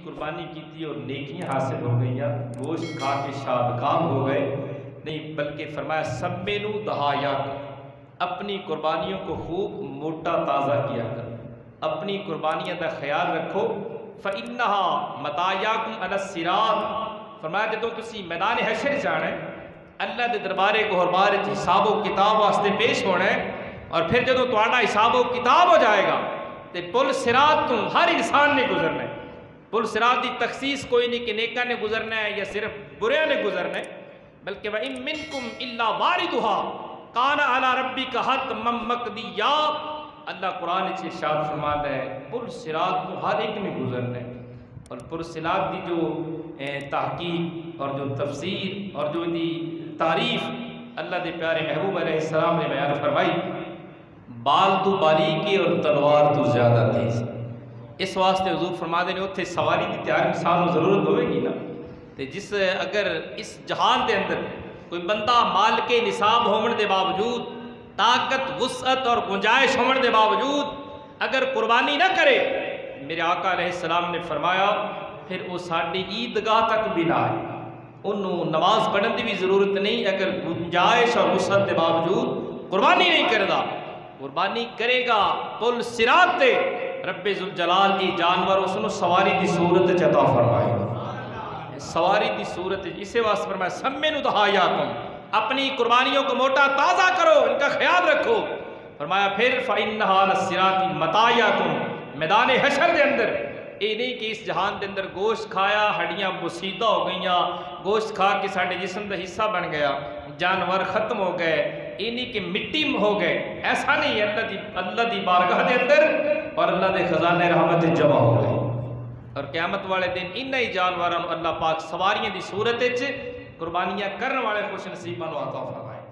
قربانی کی تھی اور نیکیاں حاصل ہو گئیں، گوشت کھا کے شادکام ہو گئے، نہیں بلکہ فرمایا سمنو دہایاکم، اپنی قربانیوں کو خوب موٹا تازہ کیا کر، اپنی قربانیاں کا خیال رکھو۔ فَإِنَّهَا مَطَايَاكُمْ عَلَى الصِّرَاطِ، فرمایا جدوں تسی میدان حشر جانا ہے، اللہ دے دربارے گہربار حساب و کتاب واسطے پیش ہونا ہے، اور پھر جدوں تہاڈا حساب و کتاب ہو جائے گا تے پل صراط تو ہر انسان نے گزرنا ہے۔ پل صراط دی تخصیص کوئی نہیں کہ نیکاں نے گزرنا ہے یا صرف بریاں نے گزرنا ہے، بلکہ وَإِن مِّنكُمْ إِلَّا وَارِدُهَا كَانَ عَلَى رَبِّكَ حَتْمًا مَّقْضِيًّا، اللہ قرآن سے ارشاد فرماتا ہے پل صراط تو ہر ایک نے گزرنا ہے، اور پل صراط دی جو تحقیق اور جو تفسیر اور جو دی تعریف اللہ دے پیارے محبوب علیہ السلام نے بیان فرمائی، بال تو باریکی اور تلوار تو زیادہ تیز، اس واسطے حضور فرما دے نے اتھے سواری دی تیار انسان کو ضرورت ہوئے گی نا، تے جس اگر اس جہان دے اندر کوئی بندہ مال کے نصاب ہومن دے باوجود، طاقت وسعت اور گنجائش ہومن دے باوجود اگر قربانی نہ کرے، میرے آقا علیہ السلام نے فرمایا پھر وہ ساڈی عیدگاہ تک بھی نہ آئے، انہوں نماز پڑھن دی بھی ضرورت نہیں، اگر گنجائش اور وسعت دے باوجود قربانی نہیں کردا، قربانی کرے گا پل صراط تے رب ذوالجلال دی جانور اس نو سواری دی صورت عطا فرمائے گا، سواری دی صورت، اسے واسطے فرمایا سمنوا دہایاکم، اپنی قربانیوں کو موٹا تازہ کرو، ان کا خیال رکھو۔ فرمایا پھر فَإِنَّهَا عَلَى الصِّرَاطِ مَطَايَاكُمْ، میدان حشر دے اندر یہ نہیں کہ اس جہان دے اندر گوشت کھایا ہڈیاں بسیدہ ہو گئیاں، گوشت کھا کے ساڈے جسم دا حصہ بن گیا، جانور ختم ہو گئے، یہ نہیں کہ مٹی ہو گئے، ایسا نہیں ہے، اللہ دی بارگاہ دے اندر اور اللہ دے خزانے رحمت جمع ہو گئے، اور قیامت والے دن انہی جانوراں اللہ پاک سواریاں دی صورت وچ قربانیاں کرن والے خوش نصیباں نوں عطا فرمائے۔